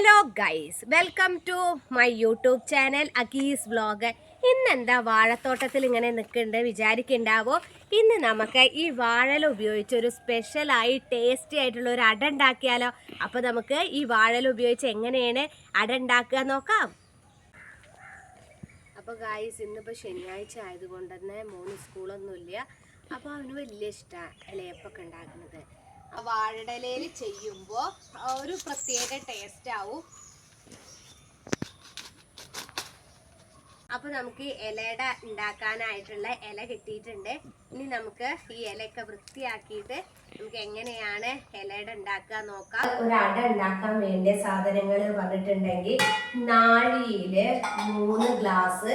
Hello guys, welcome to my YouTube channel അഗീസ് vlog. ഇന്നെന്താ വാഴത്തോട്ടത്തിൽ ഇങ്ങനെ നിൽക്കുന്നുണ്ട് വിചാരിക്കുന്നുണ്ടാവോ? ഇന്ന് നമുക്ക് ഈ വാഴല ഉപയോഗിച്ച് ഒരു സ്പെഷ്യലായി ടേസ്റ്റി ആയിട്ടുള്ള ഒരു അട ഉണ്ടാക്കിയാലോ? അപ്പോൾ നമുക്ക് ഈ വാഴല ഉപയോഗിച്ച് എങ്ങനെയാണ് അട ഉണ്ടാക്കുക നോക്കാം. അപ്പോൾ ഗൈസ്, ഇന്നിപ്പോൾ ശനിയാഴ്ച ആയതുകൊണ്ട് തന്നെ മോന് സ്കൂളൊന്നുമില്ല. അപ്പോൾ അവന് വലിയ ഇഷ്ടമാണ് ഇലയപ്പൊക്കെ ഉണ്ടാക്കുന്നത്. വാഴയിലയിൽ ചെയ്യുമ്പോൾ ഒരു പ്രത്യേക ടേസ്റ്റ് ആവും. അപ്പോൾ നമുക്ക് ഇലയുടെ ഉണ്ടാക്കാനായിട്ടുള്ള ഇല കിട്ടിയിട്ടുണ്ട്. ഇനി നമുക്ക് ഈ ഇലയൊക്കെ വൃത്തിയാക്കിയിട്ട് നമുക്ക് എങ്ങനെയാണ് ഇലയുടെ ഉണ്ടാക്കുക നോക്കാം. ഒരു അട ഉണ്ടാക്കാൻ വേണ്ട സാധനങ്ങൾ പറഞ്ഞിട്ടുണ്ടെങ്കിൽ നാഴിയില് 3 ഗ്ലാസ്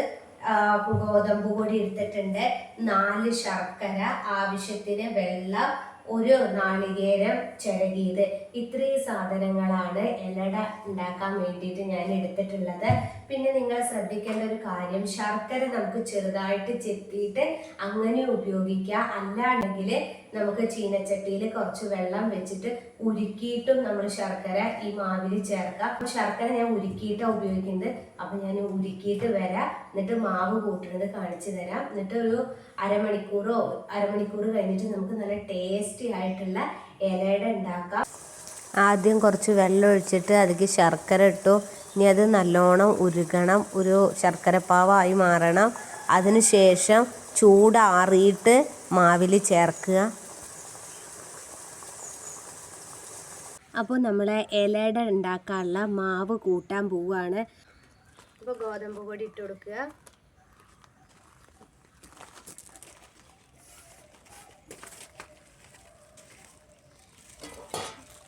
ഗോതമ്പ് പൊടി എടുത്തിട്ടുണ്ട്, 4 ശർക്കര, ആവശ്യത്തിന് വെള്ളം, 1 നാളികേരം ചിരകിയത്. ഇത്രയും സാധനങ്ങളാണ് ഇലട ഉണ്ടാക്കാൻ വേണ്ടിയിട്ട് ഞാൻ എടുത്തിട്ടുള്ളത്. പിന്നെ നിങ്ങൾ ശ്രദ്ധിക്കേണ്ട ഒരു കാര്യം, ശർക്കര നമുക്ക് ചെറുതായിട്ട് ചെത്തിയിട്ട് അങ്ങനെ ഉപയോഗിക്കുക. അല്ലാണ്ടെങ്കിൽ നമുക്ക് ചീനച്ചട്ടിയിൽ കുറച്ച് വെള്ളം വെച്ചിട്ട് ഉരുക്കിയിട്ടും നമ്മൾ ശർക്കര ഈ മാവിൽ ചേർക്കാം. അപ്പോൾ ശർക്കര ഞാൻ ഉരുക്കിയിട്ടാണ് ഉപയോഗിക്കുന്നത്. അപ്പോൾ ഞാൻ ഉരുക്കിയിട്ട് വരാം, എന്നിട്ട് മാവ് കൂട്ടുന്നത് കാണിച്ചു തരാം. എന്നിട്ട് ഒരു അരമണിക്കൂർ കഴിഞ്ഞിട്ട് നമുക്ക് നല്ല ടേസ്റ്റി ആയിട്ടുള്ള ഇലയട ഉണ്ടാക്കാം. ആദ്യം കുറച്ച് വെള്ളം ഒഴിച്ചിട്ട് അതിലേക്ക് ശർക്കര ഇട്ടു. ഇനി അത് നല്ലോണം ഉരുകണം, ഒരു ശർക്കരപ്പാവായി മാറണം. അതിനുശേഷം ചൂടാറിയിട്ട് മാവിൽ ചേർക്കുക. അപ്പോൾ നമ്മൾ ഇലയട ഉണ്ടാക്കാനുള്ള മാവ് കൂട്ടാൻ പോവുകയാണ്. അപ്പോൾ ഗോതമ്പ് പൊടി ഇട്ട് കൊടുക്കുക.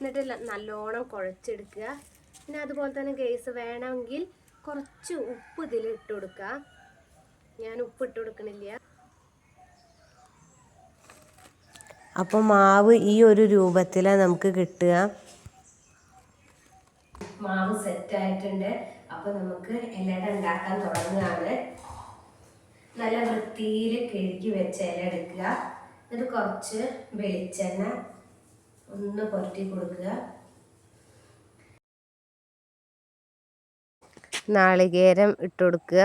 എന്നിട്ട് നല്ലോണം കുഴച്ചെടുക്കുക. പിന്നെ അതുപോലെ തന്നെ ഗൈസ്, വേണമെങ്കിൽ കുറച്ച് ഉപ്പ് ഇതിൽ ഇട്ട് കൊടുക്കുക. ഞാൻ ഉപ്പ് ഇട്ട് കൊടുക്കണില്ല. അപ്പോൾ മാവ് ഈ ഒരു രൂപത്തിലാണ് നമുക്ക് കിട്ടുക. മാവ് സെറ്റ് ആയിട്ടുണ്ട്. അപ്പോൾ നമുക്ക് ഇലയട ഉണ്ടാക്കാൻ തുടങ്ങുകയാണ്. നല്ല വൃത്തിയിൽ കഴുകി വെച്ച ഇല എടുക്കുക. എന്നിട്ട് കുറച്ച് വെളിച്ചെണ്ണ ഒന്ന് പുരട്ടി കൊടുക്കുക. നാളികേരം ഇട്ട് കൊടുക്കുക.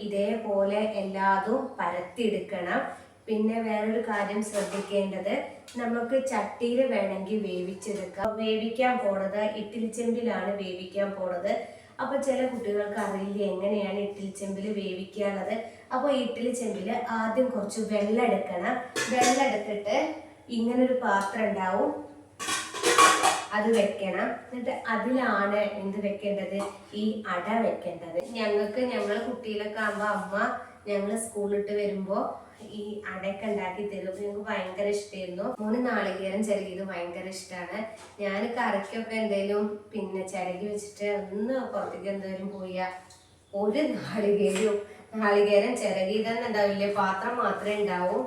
ഇതേപോലെ എല്ലാതും പരത്തിയെടുക്കണം. പിന്നെ വേറൊരു കാര്യം ശ്രദ്ധിക്കേണ്ടത്, നമുക്ക് ചട്ടിയിൽ വേണമെങ്കിൽ വേവിച്ചെടുക്കാം. വേവിക്കാൻ പോണത് ഇഡ്ഡലി ചെമ്പിലാണ് വേവിക്കാൻ പോണത്. അപ്പോൾ ചില കുട്ടികൾക്ക് അറിയില്ല എങ്ങനെയാണ് ഇഡ്ഡലി ചെമ്പിൽ വേവിക്കാനുള്ളത്. അപ്പോൾ ഇഡ്ഡലി ചെമ്പിൽ ആദ്യം കുറച്ച് വെള്ളം എടുക്കണം. വെള്ളം എടുത്തിട്ട് ഇങ്ങനൊരു പാത്രം ഉണ്ടാവും, അത് വെക്കണം. എന്നിട്ട് അതിലാണ് എന്ത് വെക്കേണ്ടത്, ഈ അട വെക്കേണ്ടത്. ഞങ്ങൾ കുട്ടിയിലൊക്കെ ആകുമ്പോൾ അമ്മ ഞങ്ങൾ സ്കൂളിലിട്ട് വരുമ്പോൾ ഈ അടയൊക്കെ ഉണ്ടാക്കി തരും. ഞങ്ങൾക്ക് ഭയങ്കര ഇഷ്ടമായിരുന്നു. 3 നാളികേരം ചിരകിയത് ഭയങ്കര ഇഷ്ടമാണ്. ഞാൻ കറിക്കൊക്കെ എന്തെങ്കിലും പിന്നെ ചിരകി വെച്ചിട്ട് ഒന്ന് പുറത്തേക്ക് എന്തെങ്കിലും പോയാൽ 1 നാളികേരം ചിരകിയതെന്ന് ഉണ്ടാവില്ലേ, പാത്രം മാത്രമേ ഉണ്ടാവൂ.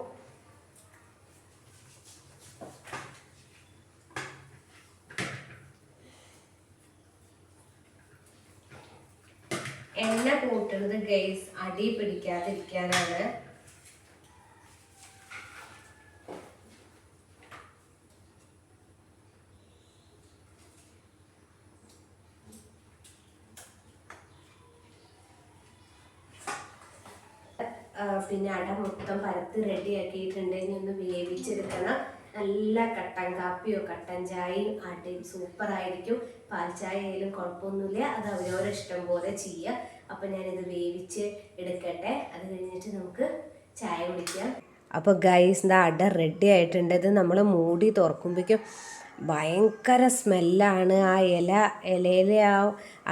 എണ്ണ കൂട്ടുന്നത് ഗൈസ് അടി പിടിക്കാതിരിക്കാനാണ്. പിന്നെ അട മൊത്തം പരത്ത് റെഡിയാക്കിയിട്ടുണ്ടെങ്കിൽ ഒന്ന് വേവിച്ചെടുക്കണം. നല്ല കട്ടൻ കാപ്പിയോ കട്ടൻ ചായയും അടയും സൂപ്പറായിരിക്കും. പാൽ ചായ ആയാലും കുഴപ്പമൊന്നുമില്ല, അത് അവരവരെ ഇഷ്ടം പോലെ ചെയ്യുക. അപ്പം ഞാനിത് വേവിച്ച് എടുക്കട്ടെ, അത് കഴിഞ്ഞിട്ട് നമുക്ക് ചായ കുടിക്കാം. അപ്പോൾ ഗൈസ്, ദാ അട റെഡി ആയിട്ടുണ്ട്. ഇത് നമ്മൾ മൂടി തുറക്കുമ്പോഴേക്കും ഭയങ്കര സ്മെല്ലാണ്. ആ ഇലയിലെ ആ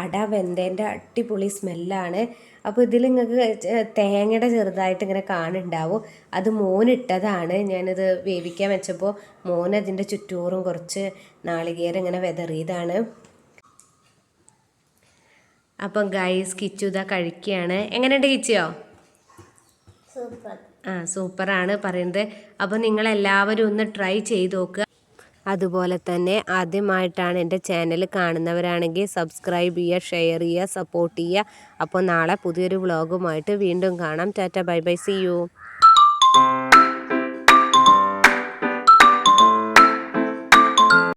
അട വെന്തേൻ്റെ അടിപൊളി സ്മെല്ലാണ്. അപ്പോൾ ഇതിൽ നിങ്ങൾക്ക് തേങ്ങയുടെ ചെറുതായിട്ട് ഇങ്ങനെ കാണുന്നുണ്ടാവും. അത് മോനിട്ടതാണ്. ഞാനിത് വേവിക്കാൻ വെച്ചപ്പോൾ മോൻ അതിൻ്റെ ചുറ്റൂറും കുറച്ച് നാളികേരം ഇങ്ങനെ വിതറിയതാണ്. അപ്പം ഗൈസ്, കിച്ചു ഇതാ കഴിക്കുകയാണ്. എങ്ങനെയുണ്ട് കിച്ചിയോ? സൂപ്പറാണ് പറയുന്നത്. അപ്പോൾ നിങ്ങളെല്ലാവരും ഒന്ന് ട്രൈ ചെയ്ത് നോക്കുക. അതുപോലെ തന്നെ ആദ്യമായിട്ടാണ് എൻ്റെ ചാനൽ കാണുന്നവരാണെങ്കിൽ സബ്സ്ക്രൈബ് ചെയ്യുക, ഷെയർ ചെയ്യുക, സപ്പോർട്ട് ചെയ്യുക. അപ്പോൾ നാളെ പുതിയൊരു വ്ളോഗുമായിട്ട് വീണ്ടും കാണാം. Tata, bye bye, see U.